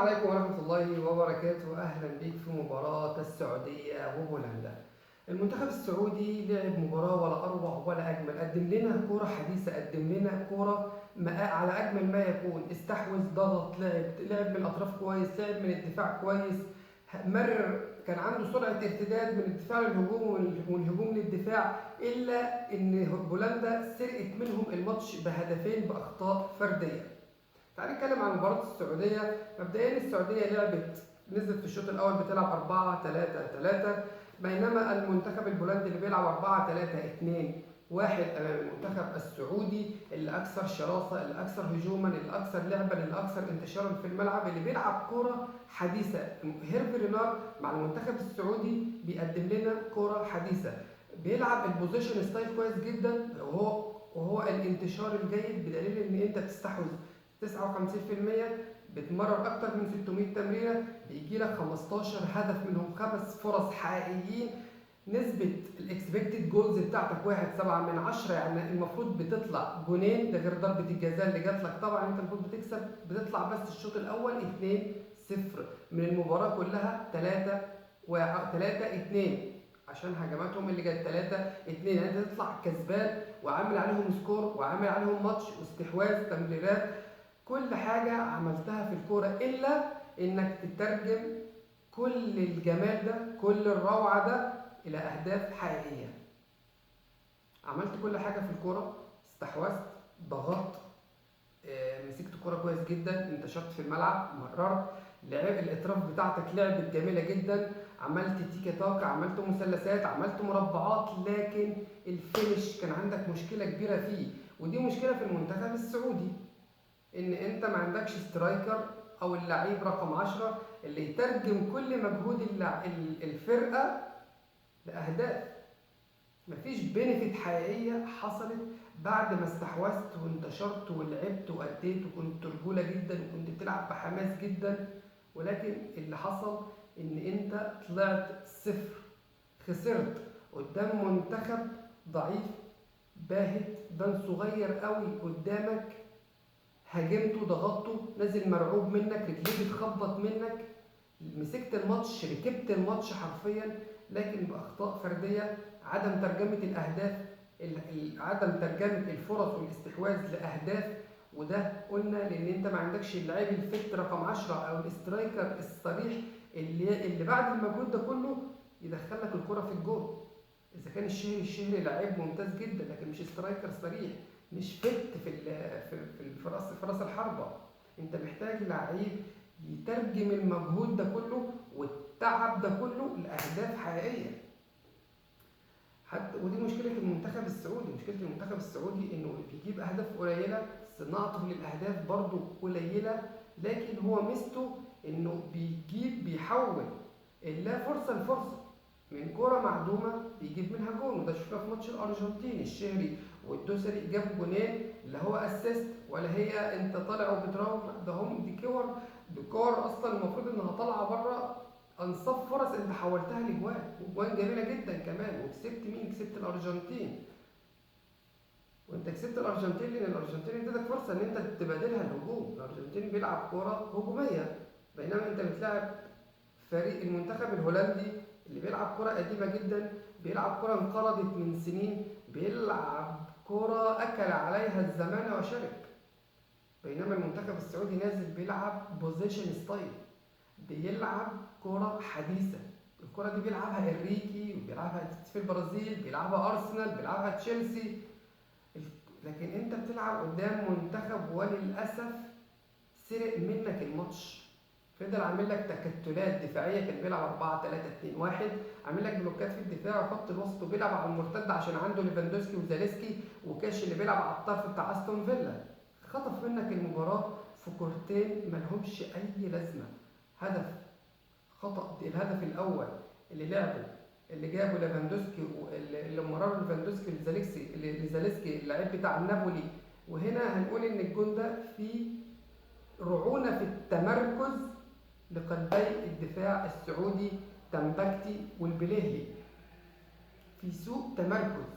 عليكم ورحمة الله وبركاته. أهلا بيك في مباراة السعودية وبولندا. المنتخب السعودي لعب مباراة ولا أروع ولا أجمل، قدم لنا كرة حديثة، قدم لنا كرة على أجمل ما يكون، استحوذ، ضغط، لعب من الأطراف كويس، لعب من الدفاع كويس، مرر، كان عنده سرعة ارتداد من الدفاع للهجوم ومن الهجوم للدفاع، إلا إن بولندا سرقت منهم الماتش بهدفين بأخطاء فردية. تعالى نتكلم عن مباراة السعودية. مبدئيا السعودية نزلت في الشوط الأول بتلعب 4-3-3، بينما المنتخب البولندي اللي بيلعب 4-3-2-1 أمام المنتخب السعودي اللي أكثر شراسة، اللي أكثر هجوما، اللي أكثر لعبا، اللي أكثر انتشارا في الملعب، اللي بيلعب كرة حديثة. هيرفي رينار مع المنتخب السعودي بيقدم لنا كرة حديثة، بيلعب البوزيشن ستايل كويس جدا، وهو الانتشار الجيد، بدليل ان انت بتستحوذ 59%، بتمرر اكتر من 600 تمريره، بيجي لك 15 هدف منهم 5 فرص حقيقيين. نسبة الاكسبكتد جولز بتاعتك 1.7، يعني المفروض بتطلع جونين، ده غير ضربة الجزاء اللي جات لك. طبعا انت المفروض بتكسب، بتطلع بس الشوط الاول 2-0 من المباراة كلها 3-2 عشان هجماتهم اللي جت 3-2، يعني انت تطلع كسبان وعامل عليهم سكور وعامل عليهم ماتش واستحواذ تمريرات، كل حاجة عملتها في الكورة إلا إنك تترجم كل الجمال ده، كل الروعة ده إلى أهداف حقيقية. عملت كل حاجة في الكورة، استحوذت، ضغطت، مسكت الكورة كويس جدا، انتشرت في الملعب، مررت، لعب الأطراف بتاعتك لعبت جميلة جدا، عملت تيكي تاكا، عملت مثلثات، عملت مربعات، لكن الفينش كان عندك مشكلة كبيرة فيه، ودي مشكلة في المنتخب السعودي، ان انت ما عندكش سترايكر او اللعيب رقم 10 اللي يترجم كل مجهود الفرقه لاهداف. مفيش بينفيت حقيقيه حصلت بعد ما استحوذت وانتشرت ولعبت واديت وكنت رجوله جدا وكنت بتلعب بحماس جدا، ولكن اللي حصل ان انت طلعت صفر، خسرت قدام منتخب ضعيف باهت، بان صغير قوي قدامك، هاجمته، ضغطته، نازل مرعوب منك، رجليه بتخبط منك، مسكت الماتش، ركبت الماتش حرفيا، لكن باخطاء فرديه، عدم ترجمه الاهداف، عدم ترجمه الفرص والاستحواذ لاهداف. وده قلنا لان انت ما عندكش اللاعب الفت رقم 10 او الاسترايكر الصريح اللي بعد المجهود ده كله يدخلك الكره في الجول. اذا كان الشهري لعيب ممتاز جدا، لكن مش سترايكر صريح، مش فت في راس الحربه. انت محتاج لعيب يترجم المجهود ده كله والتعب ده كله لاهداف حقيقيه. حتى ودي مشكله المنتخب السعودي، انه بيجيب اهداف قليله، صناعته للاهداف برضه قليله، لكن هو ميزته انه بيحول اللا فرصه لفرصه، من كرة معدومة بيجيب منها جون، وده شفناه في ماتش الأرجنتين، الشهري والدوسري جابوا جونين، لا هو اسيست ولا هي انت طالع وبتراوغ، ده هم دي كور اصلا المفروض انها طالعه بره انصاف فرص، انت حولتها لجوان، وجوان جميله جدا كمان، وكسبت مين؟ كسبت الارجنتين. وانت كسبت الارجنتين لان الارجنتين ادتك فرصه ان انت تبادلها الهجوم، الارجنتين بيلعب كوره هجوميه، بينما انت بتلعب فريق المنتخب الهولندي اللي بيلعب كرة قديمة جدا، بيلعب كرة انقرضت من سنين، بيلعب كرة أكل عليها الزمان وشرب. بينما المنتخب السعودي نازل بيلعب بوزيشن ستايل، بيلعب كرة حديثة، الكرة دي بيلعبها إنريكي، وبيلعبها في البرازيل، بيلعبها أرسنال، بيلعبها تشيلسي، لكن أنت بتلعب قدام منتخب وللأسف سرق منك الماتش. فضل عامل لك تكتلات دفاعيه، كان بيلعب 4-3-2-1، عامل لك بلوكات في الدفاع وخط الوسط، وبيلعب على المرتد عشان عنده ليفاندوسكي وزاليسكي وكاش اللي بيلعب على الطرف بتاع استون فيلا. خطف منك المباراه في كورتين مالهمش اي لازمه. هدف خطا، الهدف الاول اللي جابه ليفاندوسكي، اللي مرر ليفاندوسكي لزاليسكي اللاعب بتاع نابولي. وهنا هنقول ان الجون ده فيه رعونه في التمركز لقلبي الدفاع السعودي تمبكتي والبليهي، في سوء تمركز.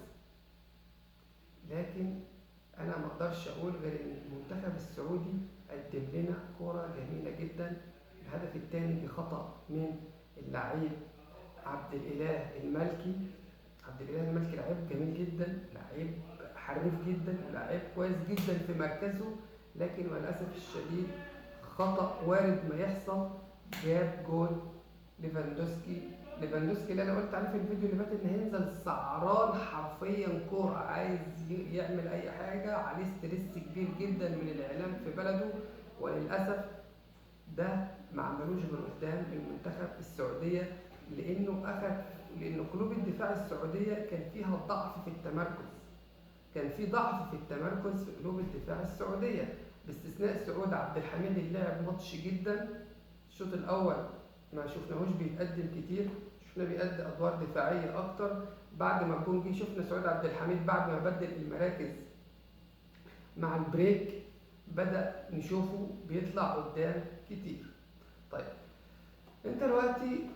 لكن انا ما اقدرش اقول غير ان المنتخب السعودي قدم لنا كرة جميلة جدا، الهدف الثاني بخطأ من اللعيب عبد الإله المالكي. عبد الإله المالكي لعيب جميل جدا، لعيب حريف جدا، لعيب كويس جدا في مركزه، لكن للأسف الشديد خطأ وارد ما يحصل جاب جول ليفاندوسكي اللي انا قلت عليه في الفيديو اللي فات ان هينزل سعران حرفيا كوره، عايز يعمل اي حاجه، عليه ستريس كبير جدا من الاعلام في بلده، وللاسف ده ما عملوش غير قدام المنتخب السعوديه، لان قلوب الدفاع السعوديه كان فيها ضعف في التمركز، كان في ضعف في التمركز في قلوب الدفاع السعوديه، باستثناء سعود عبد الحميد اللي لعب ماتش جدا. الشوط الاول ما شفناهوش بيتقدم كتير، شفنا بيأدي ادوار دفاعيه اكتر. بعد ما الجون جه شفنا سعود عبد الحميد بعد ما بدل المراكز مع البريك بدأ نشوفه بيطلع قدام كتير. طيب انت دلوقتي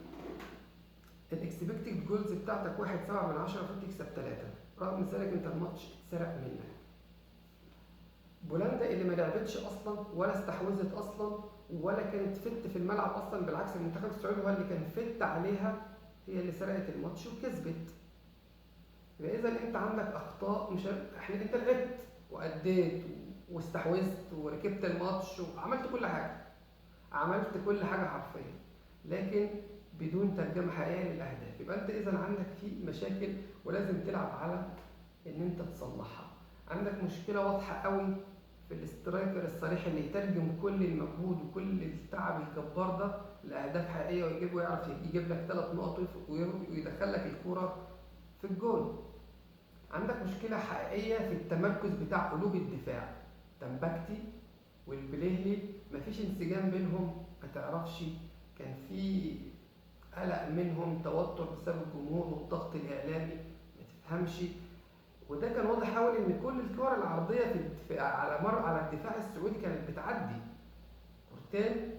الاكسبكتد جولز بتاعتك 1.7 المفروض تكسب 3، رغم ذلك انت الماتش اتسرق منك. بولندا اللي ما لعبتش اصلا ولا استحوذت اصلا ولا كانت فت في الملعب اصلا، بالعكس المنتخب السعودي هو اللي كان فت عليها، هي اللي سرقت الماتش وكسبت. يبقى اذا انت عندك اخطاء، مش انت لعبت واديت واستحوذت وركبت الماتش وعملت كل حاجه، عملت كل حاجه حرفيا، لكن بدون ترجمه حقيقيه للاهداف. يبقى انت اذا عندك في مشاكل ولازم تلعب على ان انت تصلحها. عندك مشكله واضحه قوي في الاسترايكر الصريح اللي يترجم كل المجهود وكل التعب الجبار ده لاهداف حقيقيه ويعرف يجيب لك 3 نقط ويدخل لك الكوره في الجول. عندك مشكله حقيقيه في التمركز بتاع قلوب الدفاع، تنبكتي والبليهلي مفيش انسجام بينهم، ما تعرفش، كان في قلق منهم، توتر بسبب الجمهور والضغط الاعلامي، ما تفهمش. وده كان واضح قوي ان كل الكور العرضيه على الدفاع السعودي كانت بتعدي. كورتين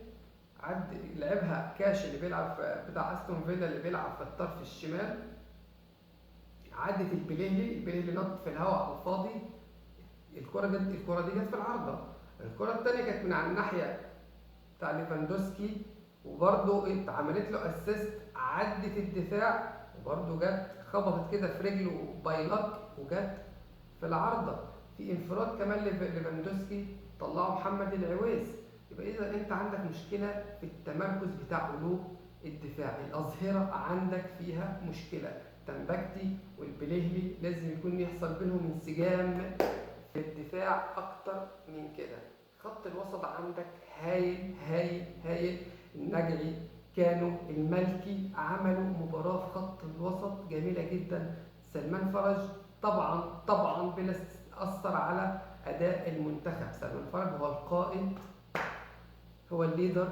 لعبها كاش اللي بيلعب بتاع استون فيلا اللي بيلعب في الطرف الشمال، عدت البليهلي نط في الهواء على الفاضي، الكره دي جت في العارضه. الكره الثانيه كانت من على الناحيه بتاع ليفاندوسكي وبرده اتعملت له اسيست، عدت الدفاع وبرده جت خبطت كده في رجله بايلك وجت في العارضه. في انفراد كمان ليفاندوسكي طلعه محمد العويس. يبقى اذا انت عندك مشكله في التمركز بتاع قلوب الدفاع، الاظهره عندك فيها مشكله، تنبكتي والبليهلي لازم يكون يحصل بينهم انسجام في الدفاع اكتر من كده. خط الوسط عندك هايل هايل هايل، النجعي كانوا المالكي عملوا مباراه في خط الوسط جميله جدا. سلمان فرج طبعا بلا اثر على اداء المنتخب. سلمان فرج هو القائد، هو الليدر،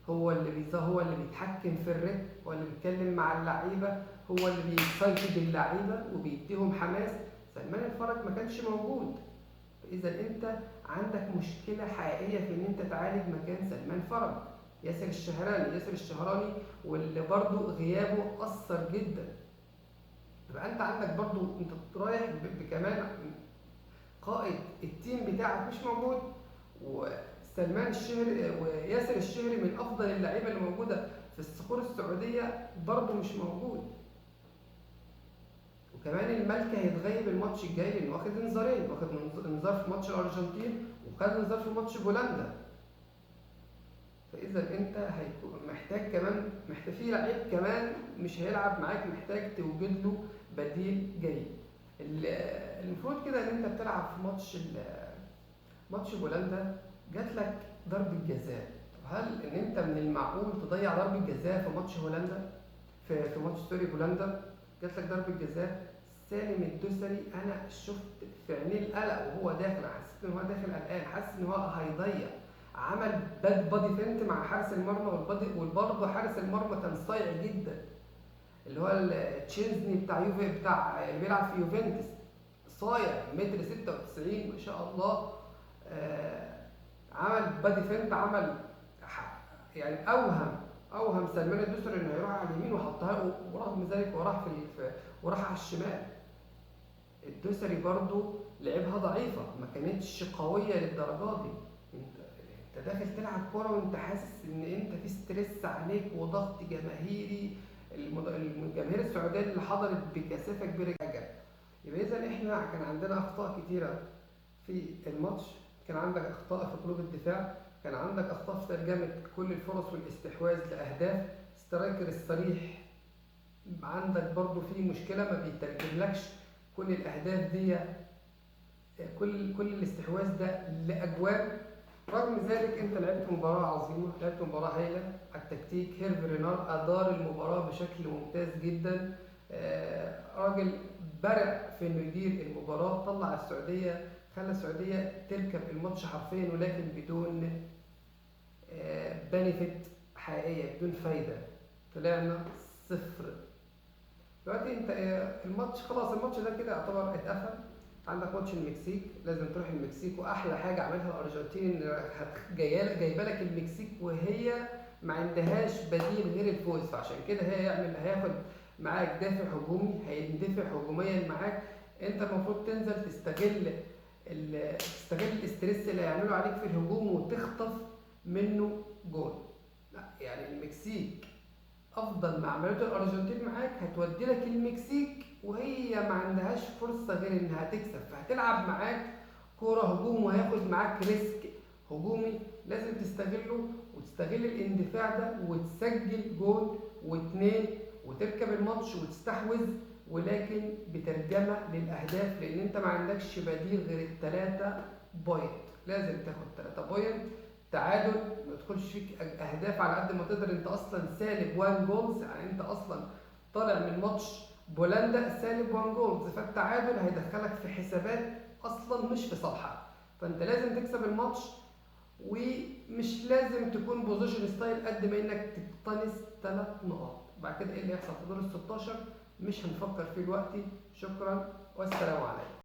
هو اللي بيتحكم في الريتم، هو اللي بيتكلم مع اللعيبه، هو اللي بيسيطر اللعيبه وبيديهم حماس. سلمان الفرج ما كانش موجود. اذا انت عندك مشكله حقيقيه في ان انت تعالج مكان سلمان فرج. ياسر الشهراني واللي برضو غيابه اثر جدا. يبقى انت عندك برضو انت رايح بكمان قائد التيم بتاعك مش موجود، وسلمان الشهري وياسر الشهري من افضل اللعيبه اللي موجوده في الصخور السعوديه برضو مش موجود. وكمان الملكي هيتغيب الماتش الجاي لانه واخد انذارين، واخد انذار في ماتش الارجنتين وخد انذار في ماتش بولندا. فاذا انت هيكون محتاج في لعيب كمان مش هيلعب معاك، محتاج توجد له بديل جيد. المفروض كده ان انت بتلعب في ماتش بولندا، جات لك ضربه جزاء. هل ان انت من المعقول تضيع ضربه جزاء في ماتش هولندا في ماتش بولندا؟ جات لك ضربه جزاء، سالم الدوسري انا شفت في عينيه القلق وهو داخل، حسيت ان هو داخل قلقان، حاسس ان هو هيضيع، عمل بادي فينت مع حارس المرمى وبرضه حارس المرمى كان صايع جدا، اللي هو تشيزني بتاع اللي بيلعب في يوفنتوس، صايع 1.96 متر ما شاء الله. عمل بادي فينت، عمل يعني اوهم سلمان الدوسري انه هيروح على اليمين وحطها له، ورغم ذلك وراح على الشمال. الدوسري برضه لعبها ضعيفه، ما كانتش قويه للدرجه دي. انت داخل تلعب كوره وانت حاسس ان انت في ستريس ستريس عليك وضغط جماهيري. الجماهير السعوديه اللي حضرت بكثافه كبيره جدا. يبقى اذا احنا كان عندنا اخطاء كتيره في الماتش. كان عندك اخطاء في قلوب الدفاع، كان عندك اخطاء في ترجمه كل الفرص والاستحواذ لاهداف. سترايكر الصريح عندك برضو في مشكله، ما بيترجملكش كل الاهداف دي، كل الاستحواذ ده لاجوان. رغم ذلك انت لعبت مباراه عظيمه، لعبت مباراه هايله على التكتيك. هيرفي رينار ادار المباراه بشكل ممتاز جدا. راجل برع في انه يدير المباراه، طلع السعوديه، خلى السعوديه تركب الماتش حرفيا ولكن بدون بنفيت حقيقيه، بدون فايده. طلعنا صفر. دلوقتي انت الماتش خلاص، الماتش ده كده يعتبر اتقفل. عندك ماتش المكسيك، لازم تروح المكسيك، واحلى حاجه عملها الارجنتين ان جايبه لك المكسيك وهي ما عندهاش بديل غير الفوز. فعشان كده هياخد معاك دافع هجومي، هيندفع هجوميا معاك. انت المفروض تنزل تستغل الاسترس اللي هيعملوا عليك في الهجوم وتخطف منه جول. لا يعني المكسيك افضل ما عملته الارجنتين معاك، هتودي لك المكسيك وهي ما عندهاش فرصه غير انها تكسب. فهتلعب معاك كوره هجوم وهياخد معاك ريسك هجومي لازم تستغله، وتستغل الاندفاع ده وتسجل جول واتنين وتركب الماتش وتستحوذ، ولكن بترجمه للاهداف، لان انت ما عندكش بديل غير الثلاثه بوينت. لازم تاخد 3 بوينت. تعادل ما تدخلش فيك اهداف على قد ما تقدر. انت اصلا سالب 1 جولز، يعني انت اصلا طالع من ماتش بولندا سالب 1 جولز، فالتعادل هيدخلك في حسابات اصلا مش في صالحك. فانت لازم تكسب الماتش، ومش لازم تكون بوزيشن ستايل قد ما انك تقتنص 3 نقاط. بعد كده ايه اللي يحصل في دور ال 16 مش هنفكر فيه دلوقتي. شكرا والسلام عليكم.